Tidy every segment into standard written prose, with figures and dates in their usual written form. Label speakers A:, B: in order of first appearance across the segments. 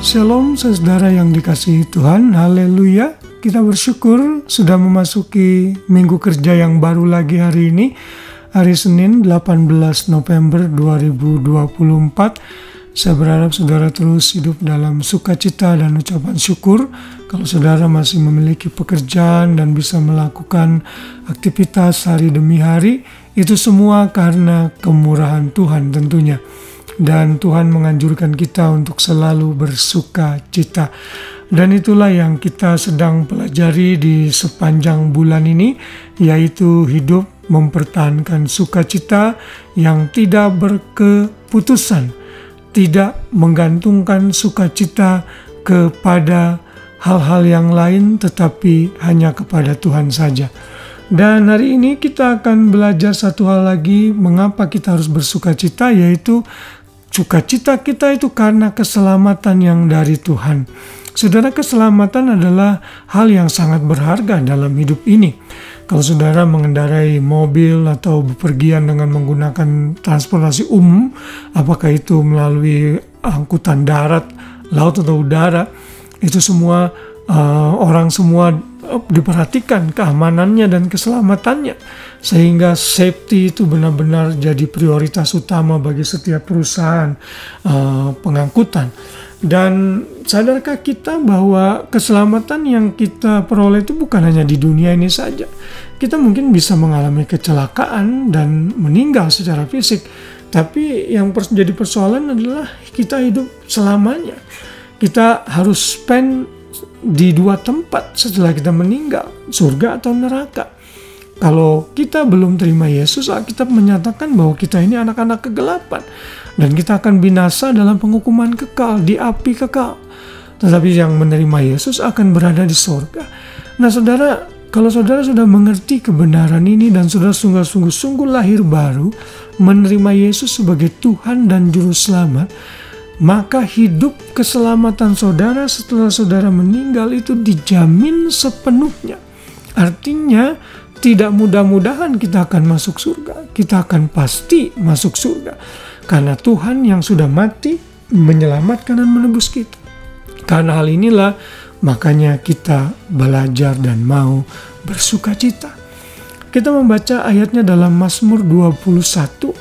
A: Shalom saudara yang dikasihi Tuhan, haleluya. Kita bersyukur sudah memasuki minggu kerja yang baru lagi hari ini, hari Senin 18 November 2024. Saya berharap saudara terus hidup dalam sukacita dan ucapan syukur. Kalau saudara masih memiliki pekerjaan dan bisa melakukan aktivitas hari demi hari, itu semua karena kemurahan Tuhan tentunya. Dan Tuhan menganjurkan kita untuk selalu bersuka cita. Dan itulah yang kita sedang pelajari di sepanjang bulan ini, yaitu hidup mempertahankan sukacita yang tidak berkeputusan, tidak menggantungkan sukacita kepada hal-hal yang lain, tetapi hanya kepada Tuhan saja. Dan hari ini kita akan belajar satu hal lagi, mengapa kita harus bersukacita, yaitu sukacita kita itu karena keselamatan yang dari Tuhan. Saudara, keselamatan adalah hal yang sangat berharga dalam hidup ini. Kalau saudara mengendarai mobil atau bepergian dengan menggunakan transportasi umum, apakah itu melalui angkutan darat, laut atau udara, itu semua orang semua diperhatikan keamanannya dan keselamatannya, sehingga safety itu benar-benar jadi prioritas utama bagi setiap perusahaan pengangkutan. Dan sadarkah kita bahwa keselamatan yang kita peroleh itu bukan hanya di dunia ini saja. Kita mungkin bisa mengalami kecelakaan dan meninggal secara fisik, tapi yang jadi persoalan adalah kita hidup selamanya. Kita harus spend di dua tempat setelah kita meninggal, surga atau neraka. Kalau kita belum terima Yesus, Alkitab menyatakan bahwa kita ini anak-anak kegelapan dan kita akan binasa dalam penghukuman kekal, di api kekal. Tetapi yang menerima Yesus akan berada di surga. Nah saudara, kalau saudara sudah mengerti kebenaran ini dan saudara sungguh-sungguh lahir baru, menerima Yesus sebagai Tuhan dan Juru Selamat, maka hidup keselamatan saudara setelah saudara meninggal itu dijamin sepenuhnya. Artinya tidak mudah-mudahan kita akan masuk surga. Kita akan pasti masuk surga. Karena Tuhan yang sudah mati menyelamatkan dan menebus kita. Karena hal inilah makanya kita belajar dan mau bersukacita. Kita membaca ayatnya dalam Mazmur 21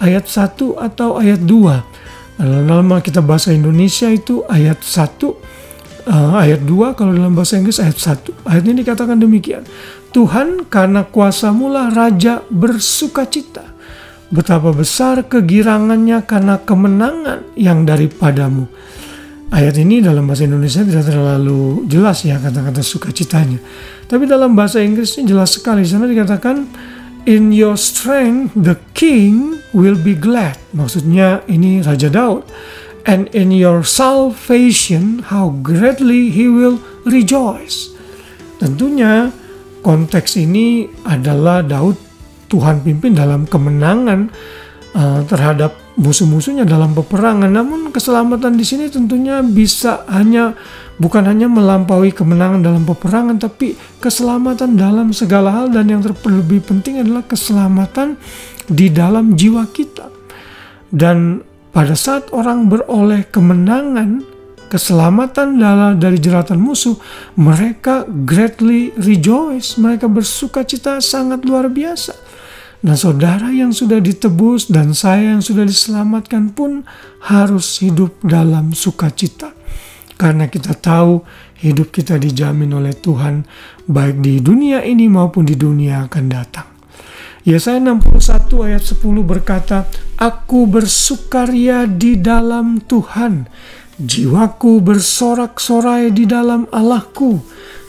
A: ayat 1 atau ayat 2. Dalam kita bahasa Indonesia itu ayat 1, ayat 2, kalau dalam bahasa Inggris ayat 1. Ayat ini dikatakan demikian. Tuhan, karena kuasa-Mu lah Raja bersukacita. Betapa besar kegirangannya karena kemenangan yang daripadamu. Ayat ini dalam bahasa Indonesia tidak terlalu jelas ya kata-kata sukacitanya. Tapi dalam bahasa Inggrisnya jelas sekali. Di sana dikatakan, in your strength the king will be glad. Maksudnya ini Raja Daud. And in your salvation how greatly he will rejoice. Tentunya konteks ini adalah Daud Tuhan pimpin dalam kemenangan terhadap musuh-musuhnya dalam peperangan. Namun keselamatan di sini tentunya bisa bukan hanya melampaui kemenangan dalam peperangan, tapi keselamatan dalam segala hal, dan yang lebih penting adalah keselamatan di dalam jiwa kita. Dan pada saat orang beroleh kemenangan, keselamatan dari jeratan musuh, mereka greatly rejoice, mereka bersukacita sangat luar biasa. Nah saudara yang sudah ditebus dan saya yang sudah diselamatkan pun harus hidup dalam sukacita. Karena kita tahu hidup kita dijamin oleh Tuhan baik di dunia ini maupun di dunia akan datang. Yesaya 61 ayat 10 berkata, Aku bersukaria di dalam Tuhan, jiwaku bersorak-sorai di dalam Allahku,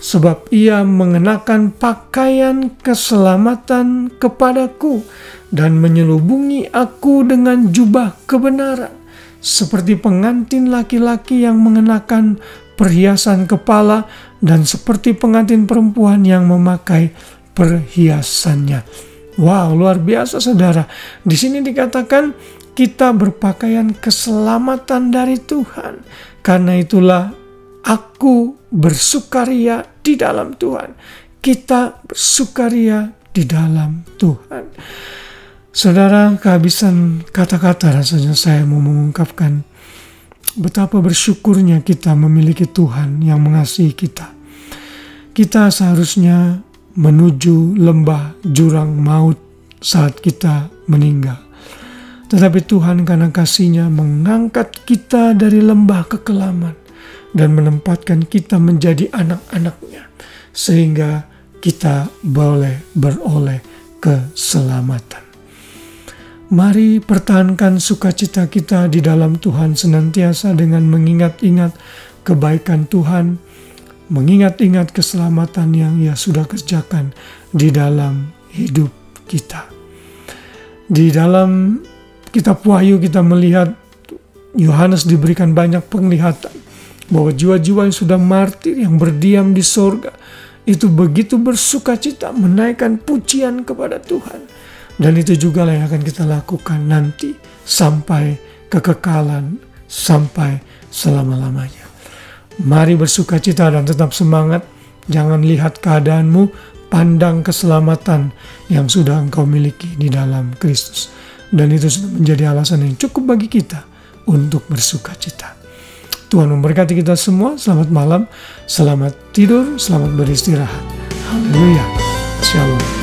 A: sebab Ia mengenakan pakaian keselamatan kepadaku dan menyelubungi aku dengan jubah kebenaran, seperti pengantin laki-laki yang mengenakan perhiasan kepala dan seperti pengantin perempuan yang memakai perhiasannya. Wow, luar biasa saudara. Di sini dikatakan kita berpakaian keselamatan dari Tuhan. Karena itulah aku bersukaria di dalam Tuhan. Kita bersukaria di dalam Tuhan. Saudara, kehabisan kata-kata rasanya saya mau mengungkapkan Betapa bersyukurnya kita memiliki Tuhan yang mengasihi kita. Kita seharusnya menuju lembah jurang maut saat kita meninggal. Tetapi Tuhan karena kasih-Nya mengangkat kita dari lembah kekelaman dan menempatkan kita menjadi anak-anak-Nya, sehingga kita boleh beroleh keselamatan. Mari pertahankan sukacita kita di dalam Tuhan senantiasa dengan mengingat-ingat kebaikan Tuhan, mengingat-ingat keselamatan yang Ia sudah kerjakan di dalam hidup kita. Di dalam kitab Wahyu kita melihat Yohanes diberikan banyak penglihatan bahwa jiwa-jiwa yang sudah martir, yang berdiam di sorga, itu begitu bersukacita menaikkan pujian kepada Tuhan. Dan itu juga yang akan kita lakukan nanti sampai kekekalan, sampai selama-lamanya. Mari bersukacita dan tetap semangat. Jangan lihat keadaanmu, pandang keselamatan yang sudah engkau miliki di dalam Kristus. Dan itu sudah menjadi alasan yang cukup bagi kita untuk bersukacita. Tuhan memberkati kita semua. Selamat malam, selamat tidur, selamat beristirahat. Haleluya. Shalom.